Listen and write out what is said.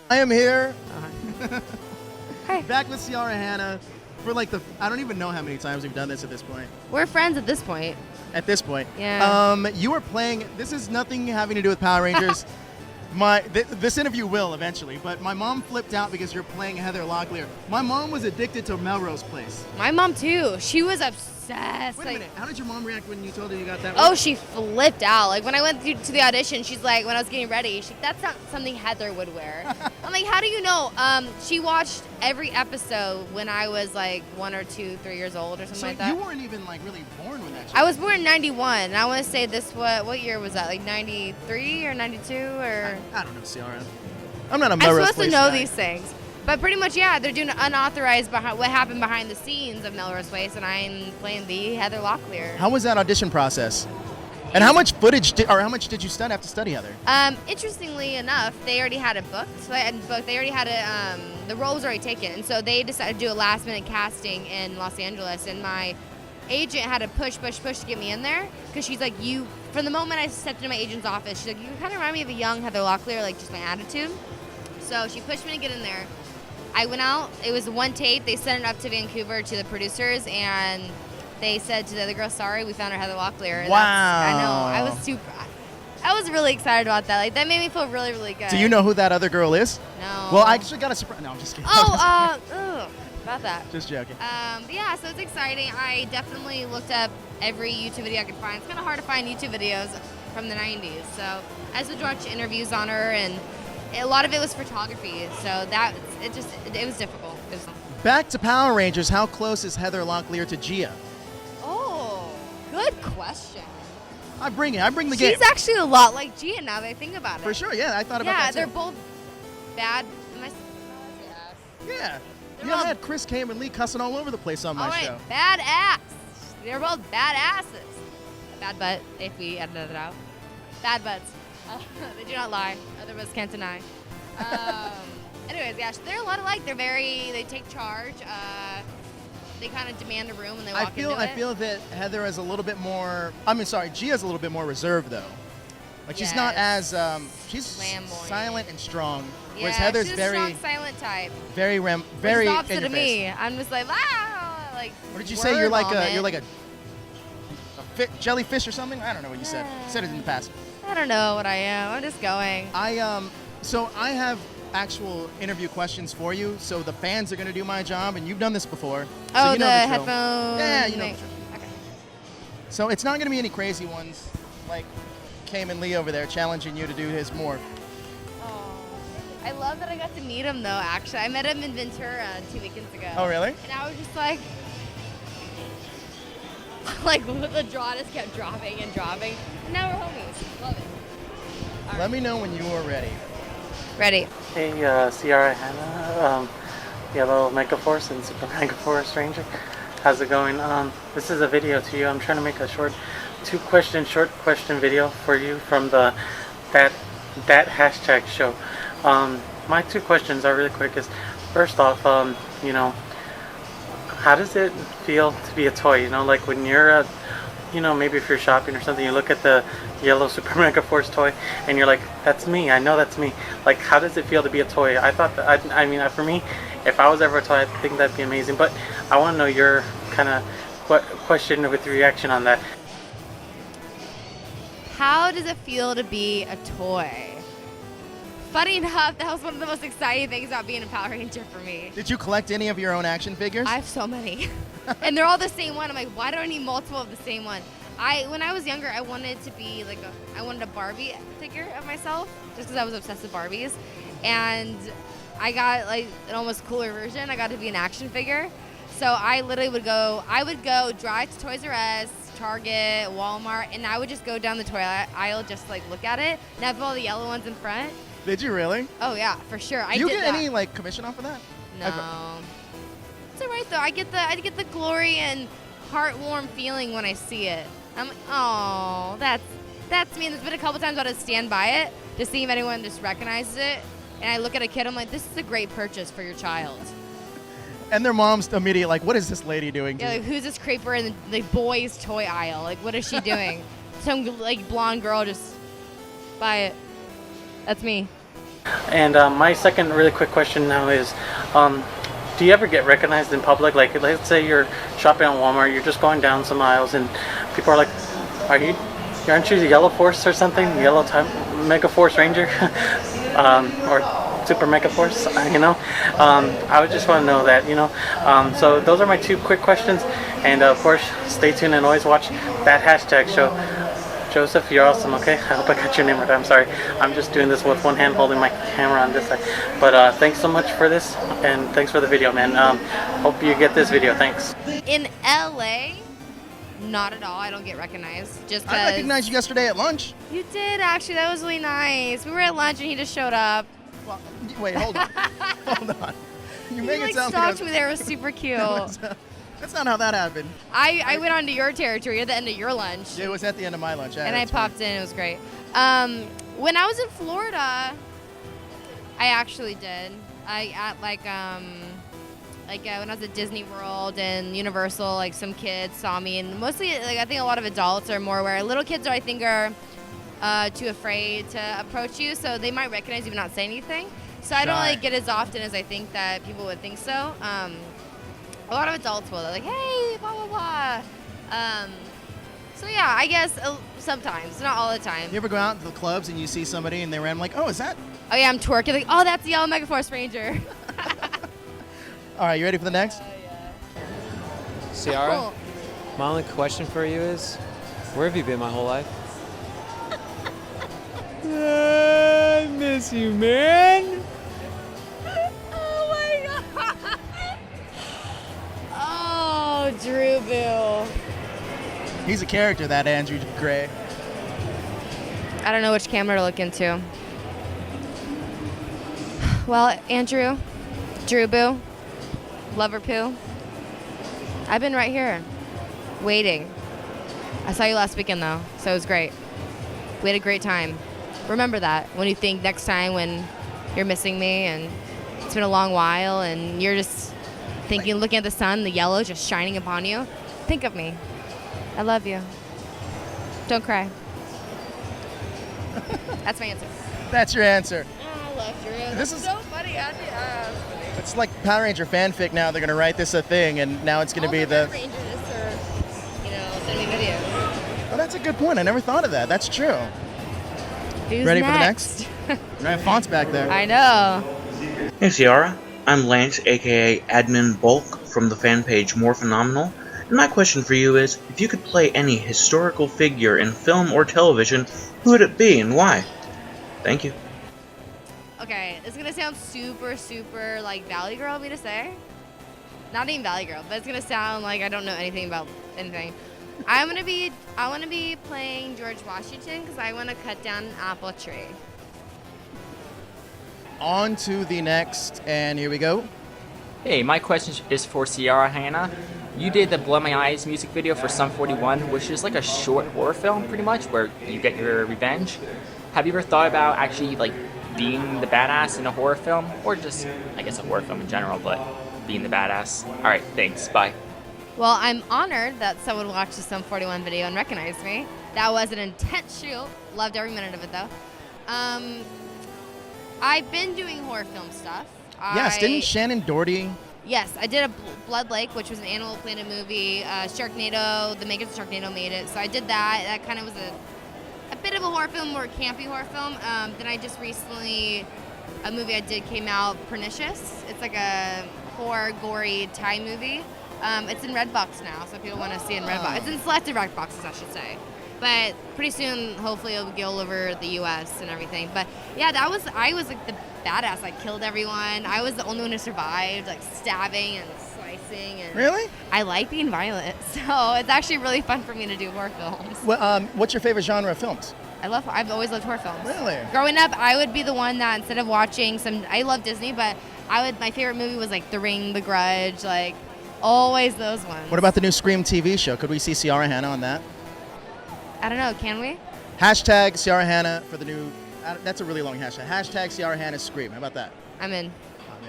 I am here. Hi. Back with Ciara Hanna for like I don't even know how many times we've done this at this point. We're friends at this point. At this point. Yeah. You were playing, this is nothing having to do with Power Rangers. This interview will eventually, but my mom flipped out because you're playing Heather Locklear. My mom was addicted to Melrose Place. My mom too. She was obsessed. Wait a minute. How did your mom react when you told her you got that? Oh, she flipped out. Like when I went to the audition, she's like, when I was getting ready, that's not something Heather would wear. I'm like, how do you know? She watched every episode when I was like 1 or 2, 3 years old or something like that. So you weren't even like really born when that show I was born in 91, and I want to say what year was that? Like 93 or 92 or? I don't know, Ciara. I'm not a I'm Melrose supposed Place to know guy. these things. But pretty much, yeah, they're doing unauthorized what happened behind the scenes of Melrose Place, and I'm playing the Heather Locklear. How was that audition process? And how much footage how much did you have to study, Heather? Interestingly enough, they already had it booked. So they already had it. The role was already taken, and so they decided to do a last-minute casting in Los Angeles. And my agent had to push to get me in there because she's like, from the moment I stepped into my agent's office, she's like, you kind of remind me of a young Heather Locklear, like just my attitude. So she pushed me to get in there. I went out. It was one tape. They sent it up to Vancouver to the producers, and they said to the other girl, "Sorry, we found our Heather Locklear." And wow! I know. I was really excited about that. Like that made me feel really, really good. Do you know who that other girl is? No. Well, I actually got a surprise. No, I'm just kidding. About that. Just joking. But yeah, so it's exciting. I definitely looked up every YouTube video I could find. It's kind of hard to find YouTube videos from the 90s. So I just would watch interviews on her, and a lot of it was photography. So it was difficult. Back to Power Rangers. How close is Heather Locklear to Gia? Oh, good question. I bring the game. She's actually a lot like Gia now that I think about it. For sure, yeah. I thought about that Yeah, too. they're both bad. Yeah. You had Chris Came and Lee cussing all over the place on my show. Badass. They're both badasses. Bad butt, if we edited it out. Bad butts. They do not lie. Other of us can't deny. Anyways, yeah, they're a lot alike. They take charge. They kind of demand a room when they walk into it. I feel that Heather is a little bit more. Gia's a little bit more reserved though. Like she's not as she's flamboyant. silent and strong. Yeah, whereas Heather's she's very a strong, silent type. very Which very is in opposite your of face. me. I'm just like like. What did you say? You're like a jellyfish or something? I don't know what you said. You said it in the past. I don't know what I am. I'm just going. So I have actual interview questions for you. So the fans are going to do my job, and you've done this before. So you know the the drill. headphones. Yeah, you know. Okay. So it's not going to be any crazy ones like Came and Lee over there challenging you to do his morph. Oh, I love that I got to meet him though. Actually, I met him in Ventura 2 weekends ago. Oh, really? And I was just like the draw just kept dropping and dropping. And now we're homies. Love it. Let me know when you are ready. Ready. Hey, Ciara Hanna, Yellow Megaforce and Super Megaforce Ranger. How's it going? This is a video to you. I'm trying to make a short question video for you from that hashtag show. My 2 questions are really quick. Is first off, how does it feel to be a toy? Like when you're maybe if you're shopping or something, you look at the yellow Super Megaforce toy and you're like, that's me. I know that's me. Like, how does it feel to be a toy? I thought that, for me, if I was ever a toy, I think that'd be amazing. But I want to know your kind of question with reaction on that. How does it feel to be a toy? Funny enough, that was one of the most exciting things about being a Power Ranger for me. Did you collect any of your own action figures? I have so many. And they're all the same one. I'm like, why do I need multiple of the same one? When I was younger, I wanted to be I wanted a Barbie figure of myself, just because I was obsessed with Barbies. And I got an almost cooler version. I got to be an action figure. So I literally would go drive to Toys R Us, Target, Walmart, and I would just go down the toy aisle, just look at it, and have all the yellow ones in front. Did you really? Oh yeah, for sure. Do you get any commission off of that? No. It's alright though. I get the glory and heartwarm feeling when I see it. I'm like, oh, that's me. And there's been a couple times I'll just stand by it to see if anyone just recognizes it. And I look at a kid, I'm like, this is a great purchase for your child. And their mom's immediately like, what is this lady doing? Yeah, who's this creeper in the boys' toy aisle? What is she doing? some like blonde girl just buy it. That's me. And my second really quick question now is, do you ever get recognized in public? Like, let's say you're shopping at Walmart, you're just going down some aisles, and people are like, aren't you the Yellow Force or something? Yellow type Megaforce Ranger? Or Super Megaforce, you know? I would just want to know that, you know? So those are my two quick questions. And of course, stay tuned and always watch that hashtag show. Joseph, you're awesome, okay? I hope I got your name right. I'm sorry. I'm just doing this with one hand holding my camera on this side. But thanks so much for this, and thanks for the video, man. Hope you get this video. Thanks. In LA, not at all. I don't get recognized. Just 'cause I recognized you yesterday at lunch. you did, actually. That was really nice. We were at lunch and he just showed up. Well, wait, hold on. Hold on. You He make like it sound stalked like me there. It was super cute. That's not how that happened. I went onto your territory at the end of your lunch. It was at the end of my lunch. And I popped in. It was great. When I was in Florida, I actually did. When I was at Disney World and Universal, like some kids saw me, and mostly like I think a lot of adults are more aware. Little kids are too afraid to approach you, so they might recognize you but not say anything. So I don't like get as often as I think that people would think so. A lot of adults will. They're like, hey, blah, blah, blah. So, yeah, I guess sometimes. Not all the time. You ever go out to the clubs and you see somebody and they ran like, oh, is that? Oh, yeah, I'm twerking. Like, oh, that's the yellow Megaforce Ranger. All right, you ready for the next? Ciara, Cool. my only question for you is, where have you been my whole life? I miss you, man. Oh, my God. Oh, Drew Bill. He's a character, that Andrew Gray. I don't know which camera to look into. Well, Andrew, Drew Boo, Lover Poo, I've been right here, waiting. I saw you last weekend, though, so it was great. We had a great time. Remember that when you think next time when you're missing me and it's been a long while and you're just thinking, looking at the sun, the yellow just shining upon you, think of me. I love you. Don't cry. That's my answer. That's your answer. Oh, I love Drew. This is so funny. It's like Power Ranger fanfic now. They're going to write this a thing, and now it's going to be the... Rangers are, send me videos. Oh, that's a good point. I never thought of that. That's true. Who's Ready next? for the next? I have fonts back there. I know. Hey Ciara, I'm Lance, aka Admin Bulk from the fan page More Phenomenal, and my question for you is, if you could play any historical figure in film or television, who would it be and why? Thank you. Okay, it's gonna sound super, super like Valley Girl of me to say. Not even Valley Girl, but it's gonna sound like I don't know anything about anything. I want to be playing George Washington because I want to cut down an apple tree. On to the next, and here we go. Hey, my question is for Ciara Hanna. You did the Blow My Eyes music video for Sum 41, which is like a short horror film, pretty much, where you get your revenge. Have you ever thought about actually like being the badass in a horror film, or just, I guess, a horror film in general, but being the badass? All right, thanks. Bye. Well, I'm honored that someone watched the Sum 41 video and recognized me. That was an intense shoot. Loved every minute of it, though. I've been doing horror film stuff. Yes, didn't Shannon Doherty... Yes, I did a Blood Lake, which was an Animal Planet movie. Sharknado, the makers of Sharknado made it. So I did that. That kind of was a bit of a horror film, more campy horror film. Then I just recently, a movie I did came out, Pernicious. It's like a horror, gory Thai movie. It's in Redbox now, so if people want to see it in Redbox. It's in selected Redboxes, I should say. But pretty soon, hopefully, it'll be all over the U.S. and everything. But yeah, I was like the badass. I killed everyone. I was the only one who survived, like stabbing and slicing. And Really? I like being violent, so it's actually really fun for me to do horror films. Well, what's your favorite genre of films? I've always loved horror films. Really? Growing up, I would be the one that instead of watching I love Disney, but my favorite movie was like The Ring, The Grudge, like always those ones. What about the new Scream TV show? Could we see Ciara Hanna on that? I don't know, can we? Hashtag Ciara Hanna for the new... That's a really long hashtag. Hashtag Ciara Hanna Scream. How about that? I'm in.